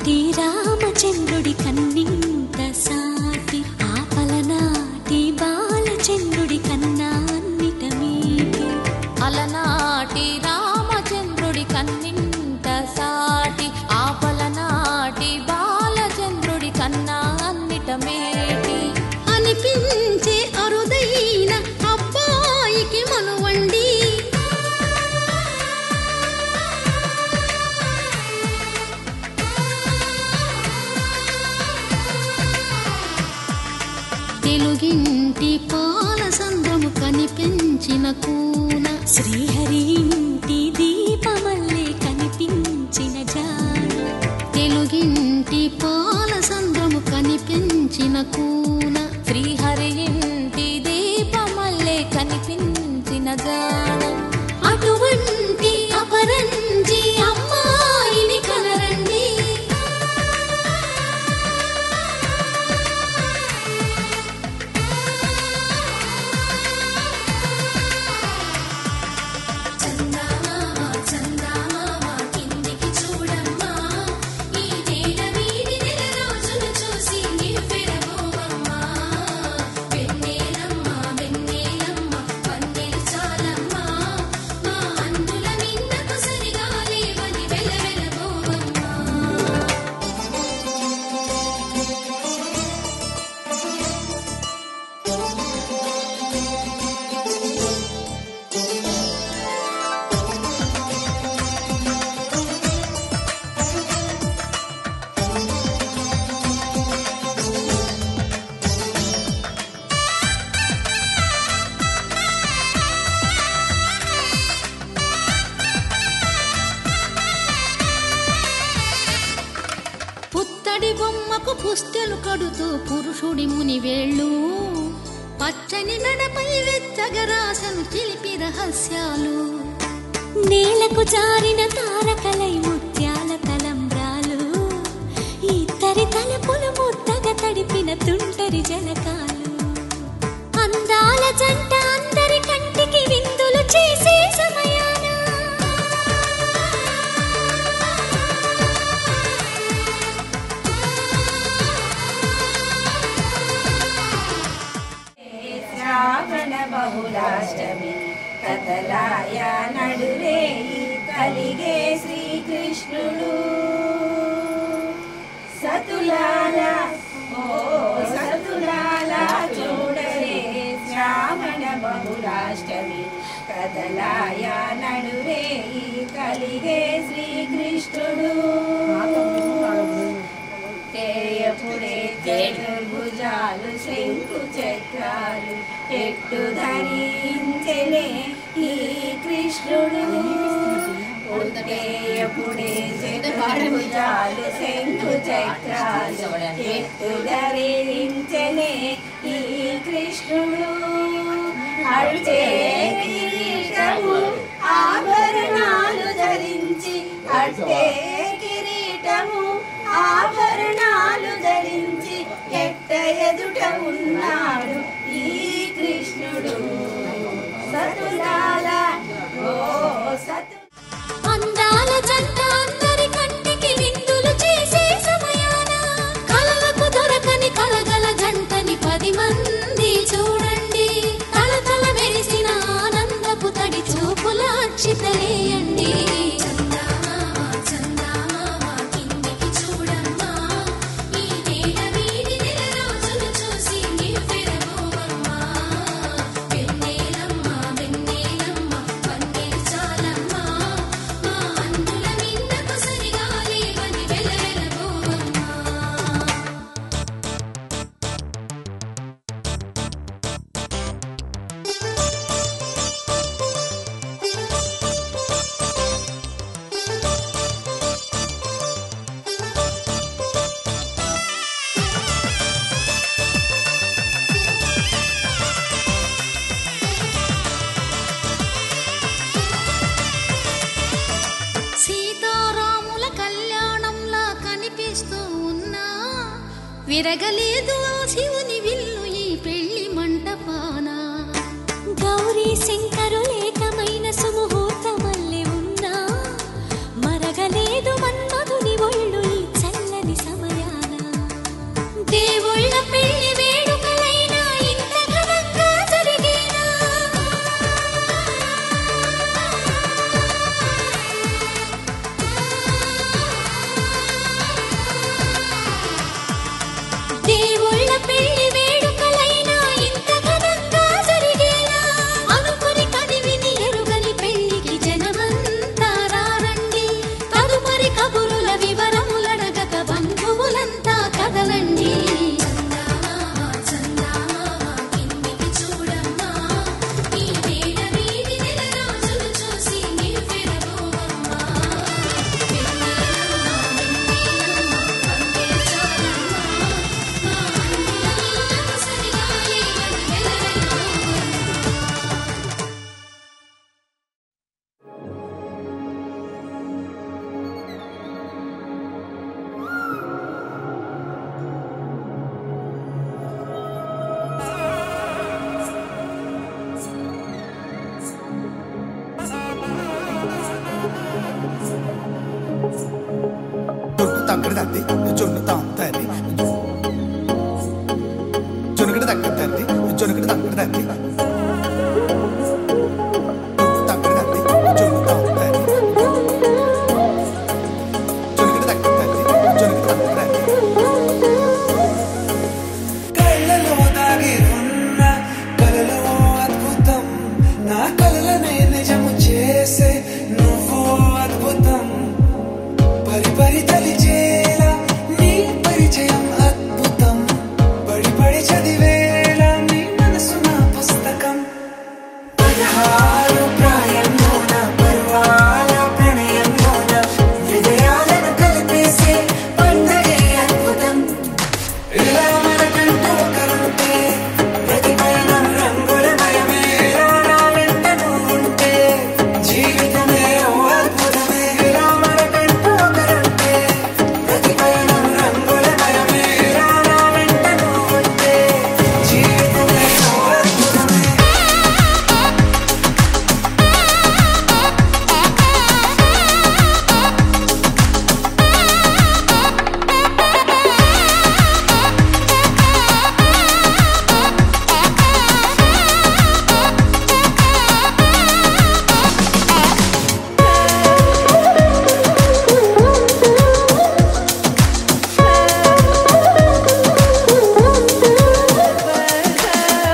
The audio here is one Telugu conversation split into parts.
అలనాటి రామచంద్రుడి కన్నింత సాటి ఆపలనాటి బాలచంద్రుడి కన్నా అన్నిట మీటి అలనాటి రామచంద్రుడి కన్నింత సాటి ఆపలనాటి బాలచంద్రుడి కన్నా అన్నిట మేటి అనిపించే అరుదైన అబ్బాయికి మనువండి తెలుగింటి పాలసంద్రము కనిపించిన కూన శ్రీహరి ఇంటి దీపమల్లే కనిపించిన జాడ తెలుగింటి పాలసంద్రము కనిపించిన కూన శ్రీహరి ఇంటి దీపమల్లే కనిపించిన జాడ అటువంటి అపరంజి అమ్మాయిని కనరండి పుత్తడి బొమ్మకు పుస్తెలు కడుతూ పురుషుడి ముని వేళ్ళు పచ్చని నడపై వెచ్చగరాసను చిలిపి రహస్యాలు నేలకు జారిన తారకలై ముత్యాల తలంబ్రాలు ఇద్దరి తలపులు ముద్దగా తడిపిన తుంటరి జలకాలు అందాల జంట అందరి కంటికి విందులు చేసే సమయాన శ్రావణ బహుళాష్టమి కథలాయ నడురే కలిగే శ్రీకృష్ణుడు సతులాల ఓ సతులాల చూడరే శ్రావణ బహుళాష్టమి కథలాయ నడురే కలిగే శ్రీకృష్ణుడు ఎప్పుడే చతుర్భుజాలు శంకు చక్రాలు ఎట్టు ధరించెనే ఈ కృష్ణుడు ఎప్పుడే చతుర్భుజాలు శంకు చక్రాలు ఎట్టు ధరించెనే ఈ కృష్ణుడు అడిచే కిరీటము ఆభరణాలు ధరించి అట్టే కిరీటము ఆభరణాలు ధరించి ఎట్ట ఎదుట ఉన్నాడు ఈ కృష్ణుడు సతులాల ఓ సతు అందాల జంట అందరి కంటికి విందులు చేసే సమయాన కలలకు దొరకని కలగల జంటని 10 మంది చూడండి తలతల మెరిసిన ఆనందపు తడి చూపుల అక్షితలేయండి విరగలేదు ఆ శివుని విల్లు ఈ పెళ్లి మంటపాన గౌరీ శంకరులేకమైన సుముహూర్తమల్లె ఉన్నా మరగలేదు మన్మధుని ఒళ్ళు ఈ చల్లని తంకడదత్తి జొన్నుతాం తల్లి జొనుకడ దక్క తల్లి జొనుకడ తంకడదత్తి తంకడదత్తి జొన్నుతాం తల్లి జొనుకడ దక్క తల్లి జొనుకడ తంకడదత్తి కళ్ళలో దాగి ఉన్న కలలో అద్భుతం నా కలలనే నిజము చేసే నువ్వు అద్భుతం పరి పరి తలిచేలా నీ పరిచయం అద్భుతం పడి పడి చదివేలా నీ మనసు నా పుస్తకం 16 ప్రాయంలోన పర్వాల ప్రణయంలోన హృదయాలను కలిపేసే పండగే అద్భుతం ఇలా మనకంటూ కరుంటే ప్రతి పయనం రంగులమయమే నా వెంట నువ్వుంటే జీవితమే ఓ అద్భుతమే ఇలా మనకంటూ కరుంటే ప్రతి పయనం రంగులమయమే నా వెంట నువ్వుంటే జీవితమే ఓ అద్భుతమే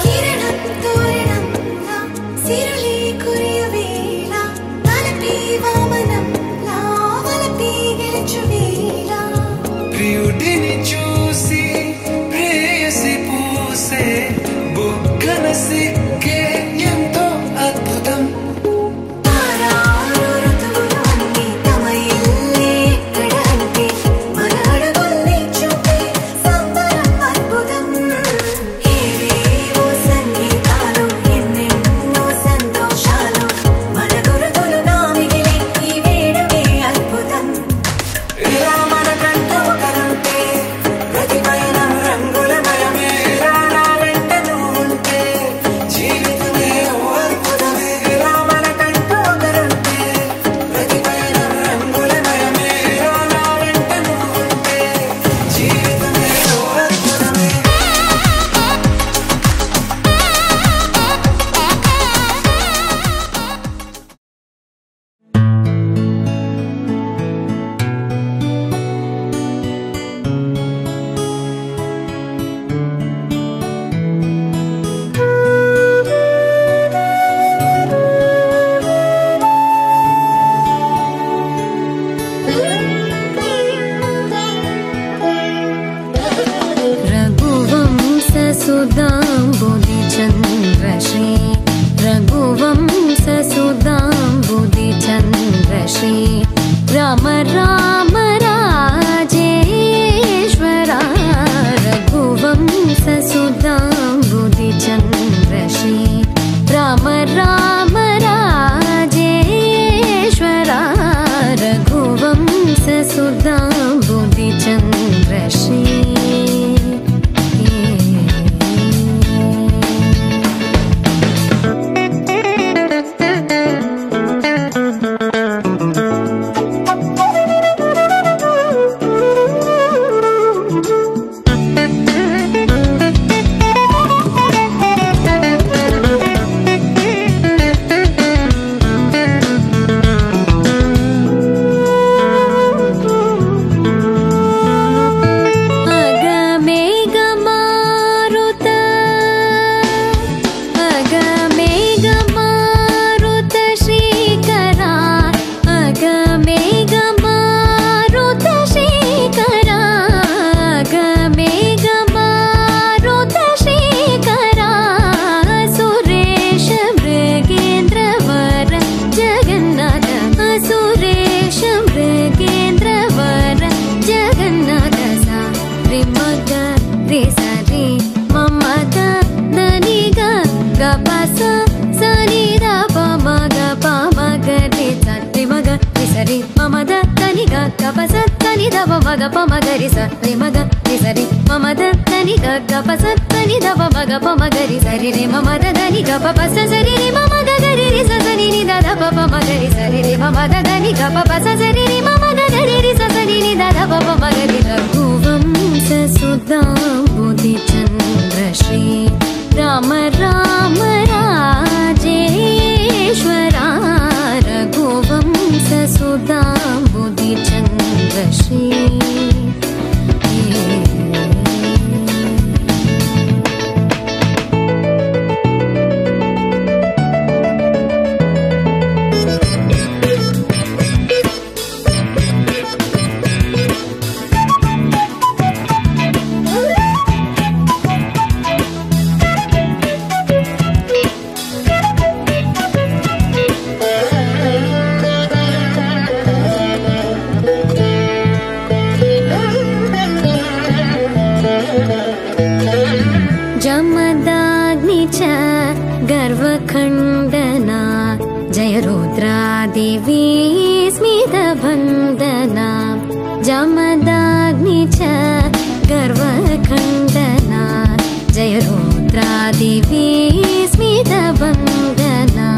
కిరణం తోరణంలా సిరులే కురియవేళ తలపి వామనంలా వలపి గెలుచువేళ ప్రియుడిని చూసి ప్రేయసి పూసే బుగ్గన సిక్కే ఎంతో అద్భుతం తారారు ఋతువులు అన్నీ తమ ఇల్లే ఎక్కడ అంటే మన అడుగుల్ని చూపే సంబరం అద్భుతం ఏవేవో సంగీతాలు ఎన్నెన్నో సంతోషాలు మన గురుతులుగా మిగిలే ఈ వేడుకే అద్భుతం ఇలా మనకంటూ కరుంటే ప్రతి పయనం రంగులమయమే నా వెంట నువ్వుంటే జీవితమే ఓ అద్భుతమే ఇలా మనకంటూ కరుంటే ప్రతి పయనం రంగులమయమే నా వెంట నువ్వుంటే జీవితమే ఓ అద్భుతమే रघुवंशसुधाम्बुधिचन्द्रश्री रघुवंशसुधाम्बुधिचन्द्रश्री राम राम राजेश्वरा रघुवंशसुधाम्बुधिचन्द्रश्री राम राम राजेश्वरा रघुवंशसुधाम्बुधिचन्द्रश्री మగ పమగరి సరి మగ సరి మమద దని గ పసని దవ మగ పమగరి సరి రే మమద దని గ పస సరి రే మమగ గరి రి సని ని దద పమగరి సరి రే మమద దని గ పస సరి రే మమగ గరి రి సని ని దద పమగరి जमदाग्नि च गर्वखण्डना जय रुद्रादेवी स्मितवन्दना जमदाग्नि च गर्वखण्डना जय रुद्रादेवी स्मितवन्दना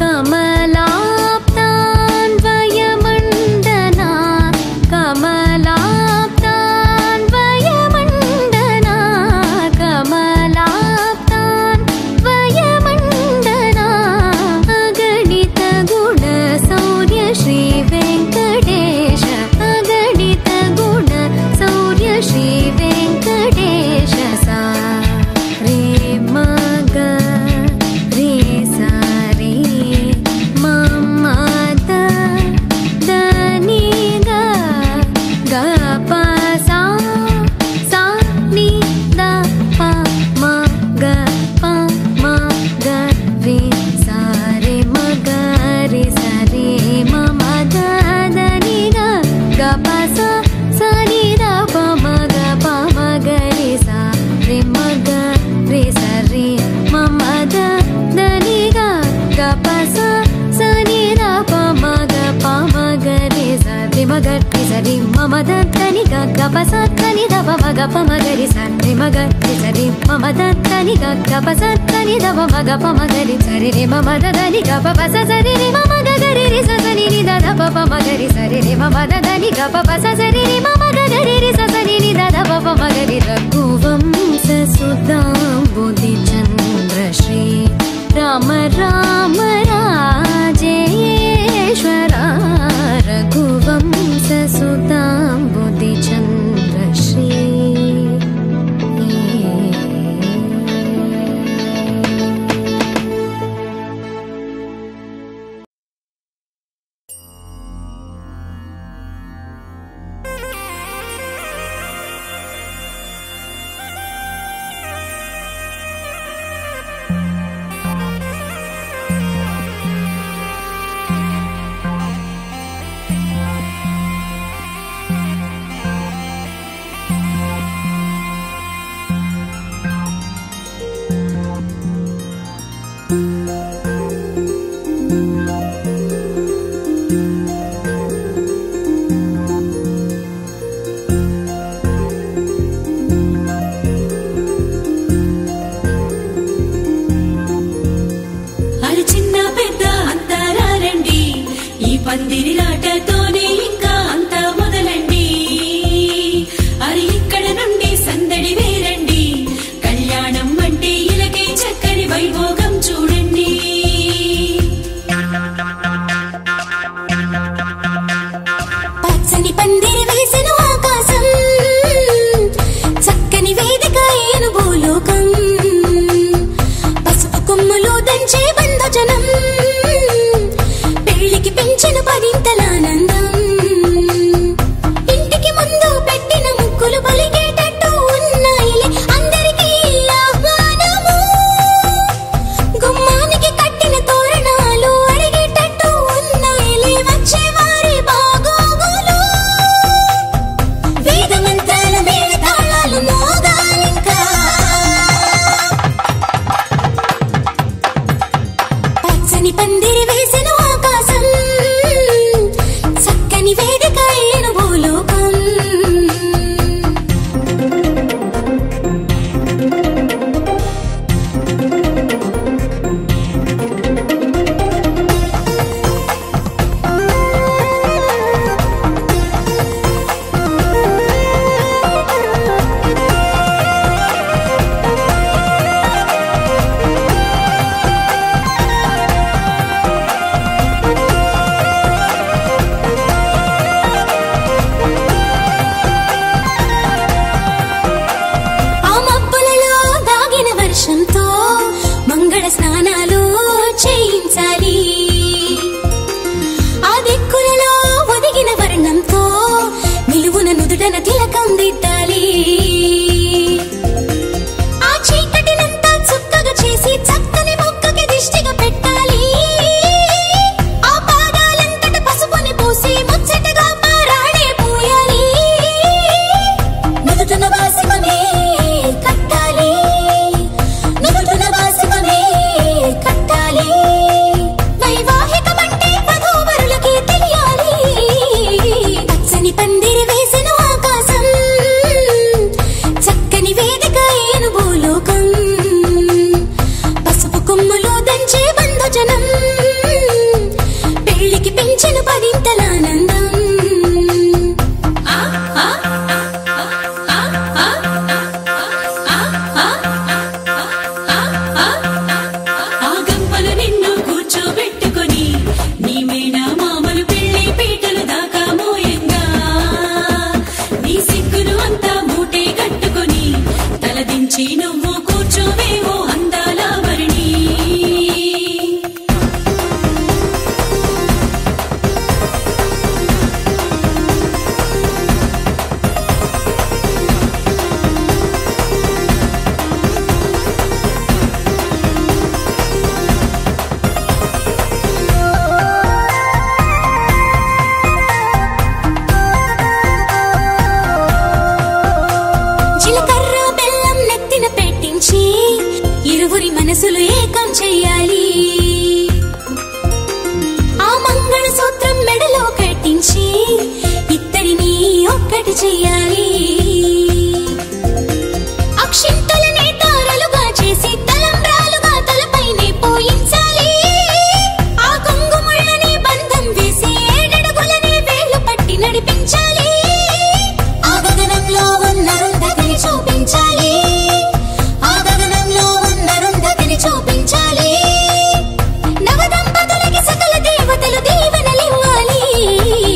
कमलाप्तान्वयमण्डना कमलाप्तान्वयमण्डना कमलाप्तान्वयमण्डना अगणित गुण शौर्य श्री वेङ्कटेश अगणित गुण शौर्य श्री वेङ्कटेश सा रे मग रे सा रे मम द नी ग ग प सा सा नि द प म ग प म ग रे सा रे म ग रे सा रे मम द नि ग ग प सा सा नि द प म ग प म ग रे सा रे म ग रे सा रे मम द नि ग ग प सा सा नि द प म ग प म ग रे सा रे म ग रे सा रे मम द नि ग ग प सा नि द प म ग प म ग रे सा रे म ग रे सा रे मम द नि ग ग प सा नि द प म ग प म ग रे सा रे रे मम द नि ग प सा सा रे रे मम ग ग रे रे सा सा नि द ध प प म ग रे सा रे रे मम द नि ग प सा सा रे रे मम ग ग रे रे सा सा नि द ध प प म ग रे रघुवंश सुधाम्बुधिचन्द्र श्री राम राम राजेश्वरा रघुवंश सुधाम्बुधिचन्द्र श्री అరి చిన్న పెద్ద అంతారా రండి ఈ పందిరి లాటతోనే ఇంకా అంతా మొదలండి అరి ఇక్కడ నుండి సందడి వేరండి కళ్యాణం అంటే ఇలాగే చక్కని వైభోగం చూడండి పచ్చని పందిరి వేసిన ఆకాశం చక్కని వేదిక ఏను భూలోకం పసుపు కొమ్ములు దంచే బంధజనం పెళ్లికి పెంచిన పరింతలానందం ఇంటికి ముందు పెట్టిన ముక్కులు పలికేటట్టు ఉన్నాయిలే అందరికీ ఆహ్వానము గుమ్మానికి కట్టిన తోరణాలు అడిగేటట్టు ఉన్నాయిలే వచ్చేవారి బాగోగులు చెయ్యాలి. అక్షింతలనే తారలుగా చేసి తలంబ్రాలుగా తలపైనే పోయించాలి. ఆ కొంగుముళ్ళని బంధం వేసి ఏడడుగులనే వేళ్లు పట్టి నడిపించాలి. ఆ గగనంలో ఉన్న రుంధతిని చూపించాలి. ఆ గగనంలో ఉన్న రుంధతిని చూపించాలి. నవదంపతులకి సకల దేవతలు దీవెనలివ్వాలి.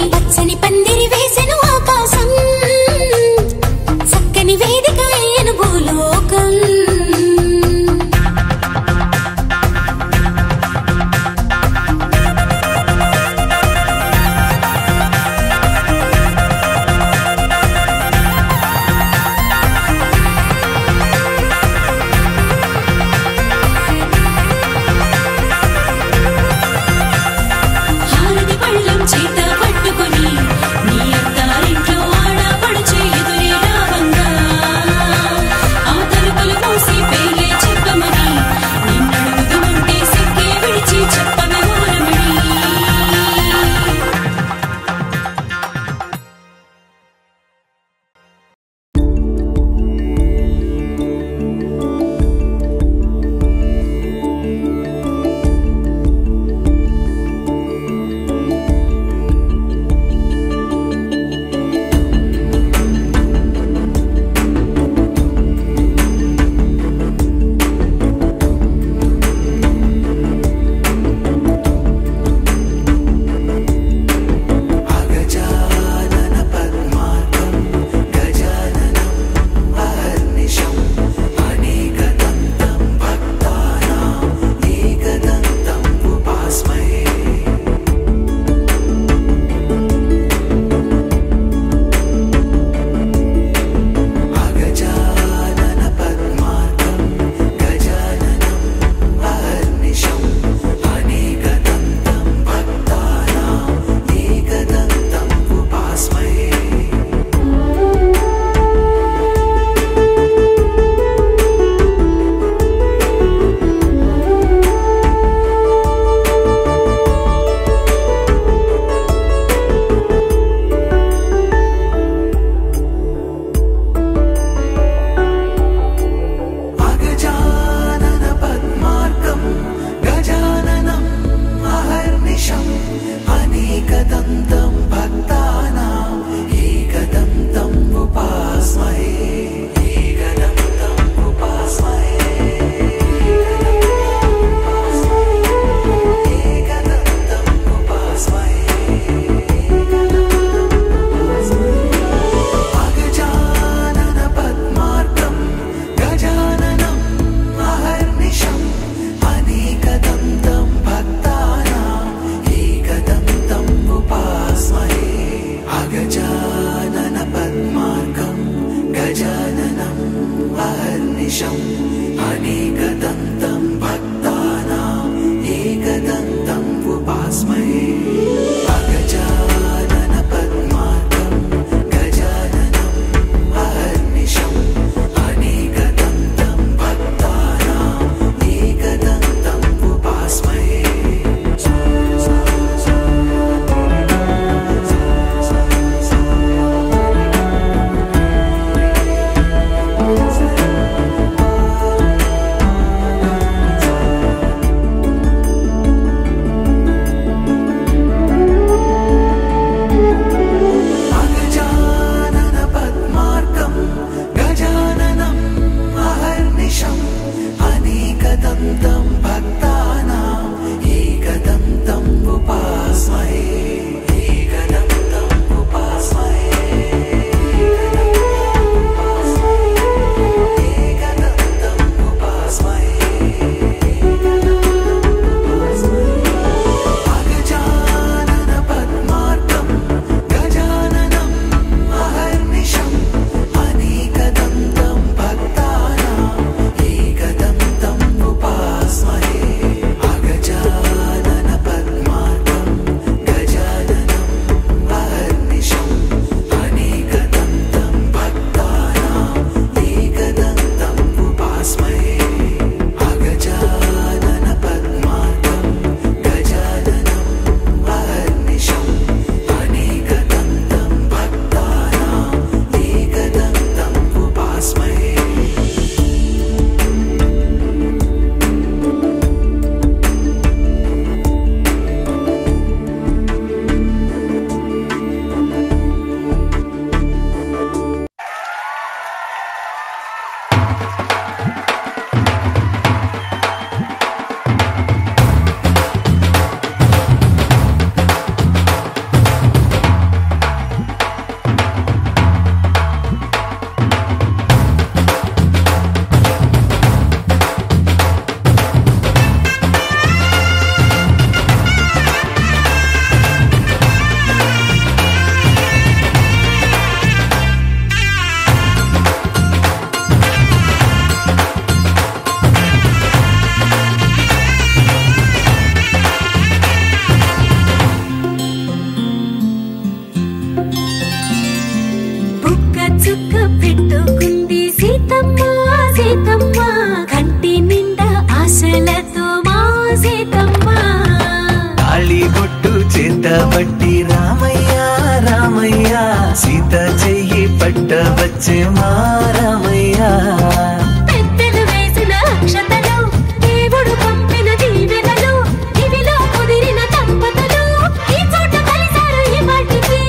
పచ్చని పందిరి వేసెను ఆకాశం. పట్టబట్టి రామయ్య రామయ్య సీత చెయ్యి పట్టవచ్చే మా రామయ్య పెద్దలు వేసిన అక్షతలు దేవుడు పంపిన దీవెనలు ఇవిలో కుదిరిన దంపతులు ఈ చోట కలిసారు ఈ పాటికి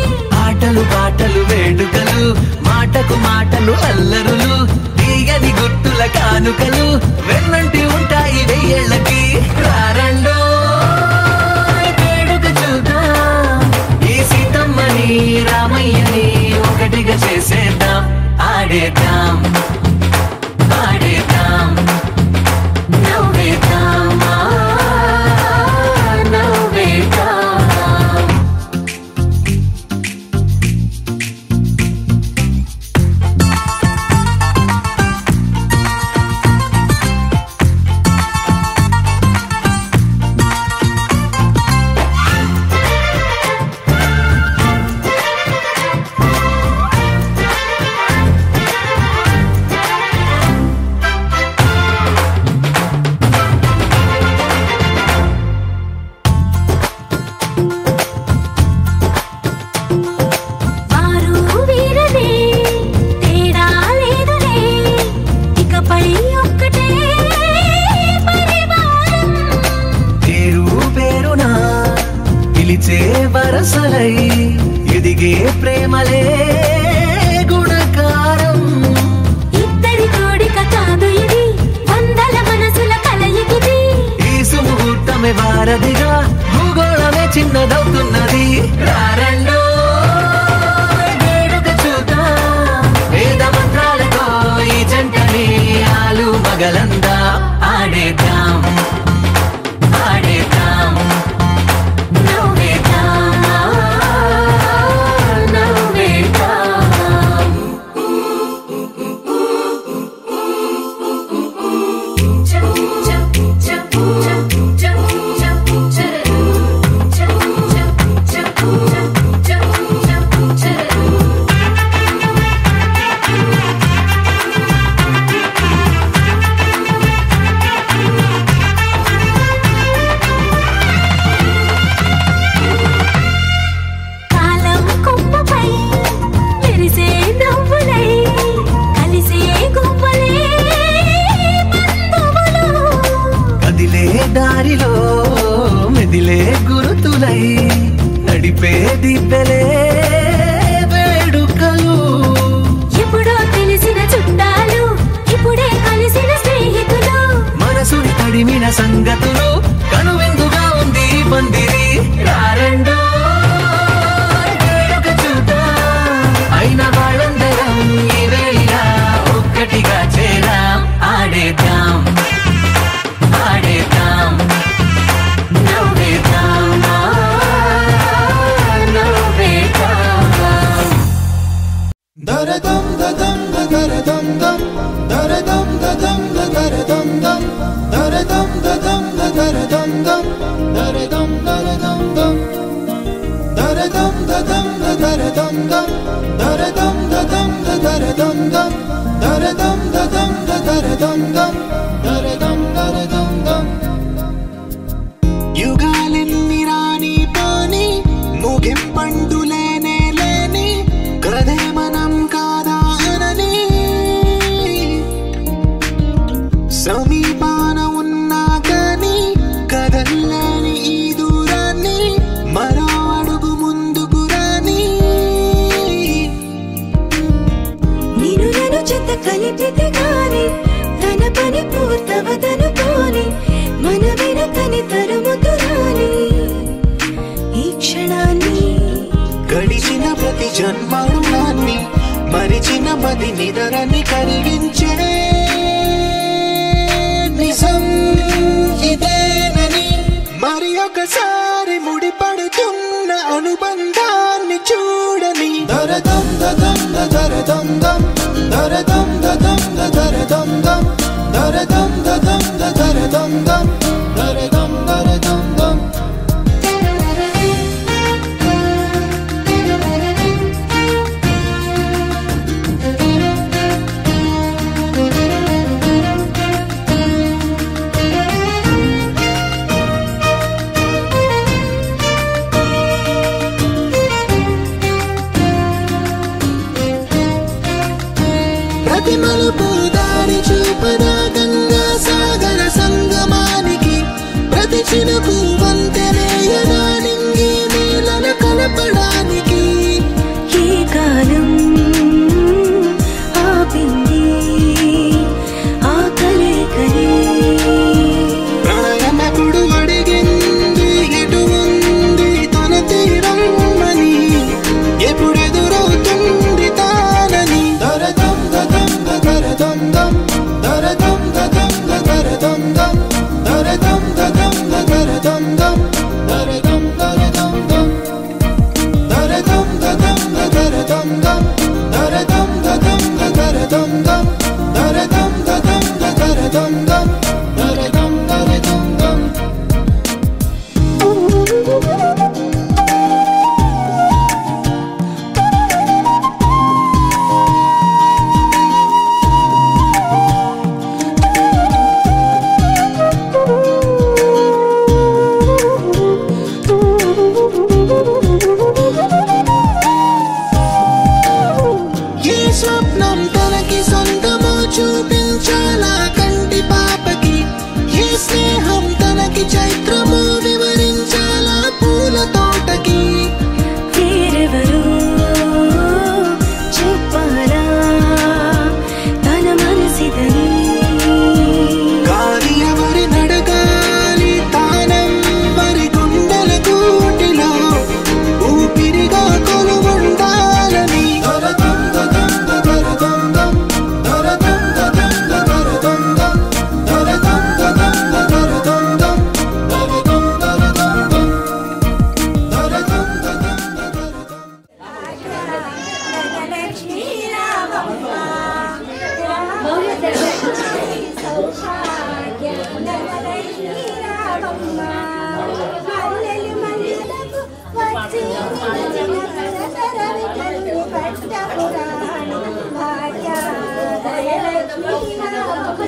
ఆటలు పాటలు వేడుకలు మాటకు మాటలు అల్లరులు తీయని గుట్టుల కానుకలు వెన్నంటి ఉంటాయి వెయ్యేళ్ళకి రారండో వేడుక చూద్దాం ఈ సీతమ్మని రామయ్యని ఒకటిగా చేసేద్దాం ఆడేద్దాం ఆడేద్దాం నవ్వేద్దాం నవ్వేద్దాం వరసలై ఎదిగే ప్రేమలే గుణకారం ఇద్దరి కోడిక కాదు ఇది వందల మనసుల కలయికిది ఈ సుముహూర్తమే వారధిగా భూగోళమే చిన్నదవుతున్నది రారండో వేడుక చూద్దాం వేద మంత్రాలతో ఈ జంటని ఆలు మగలందా ఆడేద్దాం ఆడేద్దాం దారిలో మెదిలే గురుతులై నడిపే దిబ్బెలే వేడుకలు ఎప్పుడో తెలిసిన చుట్టాలు ఇప్పుడే కలిసిన స్నేహితులు మనసుని తడిమిన సంగతులు కనువిందుగా ఉంది పందిరి రారండో వేడుక చూద్దాం అయిన వాళ్ళందరం ఈ వేళ ఒక్కటిగా చేరాం ఆడేద్దాం ఆడేద్దాం నవ్వేద్దాం నవ్వేద్దాం దరదం దదం దరదం దం దరదం దదం దరదం దం దరదం దదం దరదం దం దరదం దరదం దం దరదం దదం దరదం దం దరదం దదం దరదం దం దరదం దదం దరదం దం దరదం దరదం దం యుగాలెన్ని రాని పాని ముగింపండులేనే లేని కదే మనం కాదా అనని సమీపాన ఉన్నా కానీ కదల్లేని ఈ దూరాన్ని మరో అడుగు ముందుకు రాని నిన్ను నన్ను చెత్త కలిపితే గాని తన పని పూర్తవదనుకోని మన వెనకని తరుముతురాని ఈ క్షణాన్ని గడిచిన ప్రతి జన్మరుణాన్ని మరిచిన మది నిదరని కరిగించే నిజం ఇదేనని మరి ఒకసారి ముడిపడుతున్న అనుబంధాన్ని చూడని దరదం దదం దరదం దం దరదం దదం దరదం దం దరదం దదం దరదం దం దరదం దరదం దం ప్రతి మలుపు దారి చూపదా గంగా సాగర సంగమానికి ప్రతి చినుకు వంతెనేయదా నింగి నీలను కలపడానికి ఈ కాలం ఆపింది ఆ కలయికని ప్రణయనకుడు అడిగింది ఎటు ఉంది తన తీరమ్మని ఎప్పుడెదురవుతుంది తానని దరదం దదం దరదం దం దరదం దదం దరదం దం దరదం దదం దరదం దం దరదం దరదం దం దరదం దదం దరదం దం దరదం దదం దరదం దం దరదం దదం దరదం దం దరదం దరదం దం ఏ స్వప్నం తనకి సొంతమో చూపించాలా కంటి పాపకి ఏ స్నేహం తనకి చైత్రమో వివరించాలా పూల తోటకి వేరెవరో చెప్పాలా తన మనసిదని గాలి ఎవరి నడగాలి తానెవ్వరి గుండెల కూటిలో ఊపిరిగా కొలువుండాలని దరదం దదం దరదం దం దరదం దదం దరదం దం దరదం దదం దరదం దం దరదం దరదం దం దరదం దదం దరదం లక్ష్మీ రామమ్మ సౌభాగ్యం లక్ష్మీ రామమ్మ మల్లెలు మల్లెలకు వచ్చి సరసరవి పట్ట పురాణి భాగ్యోదయ లక్ష్మీ రామమ్మ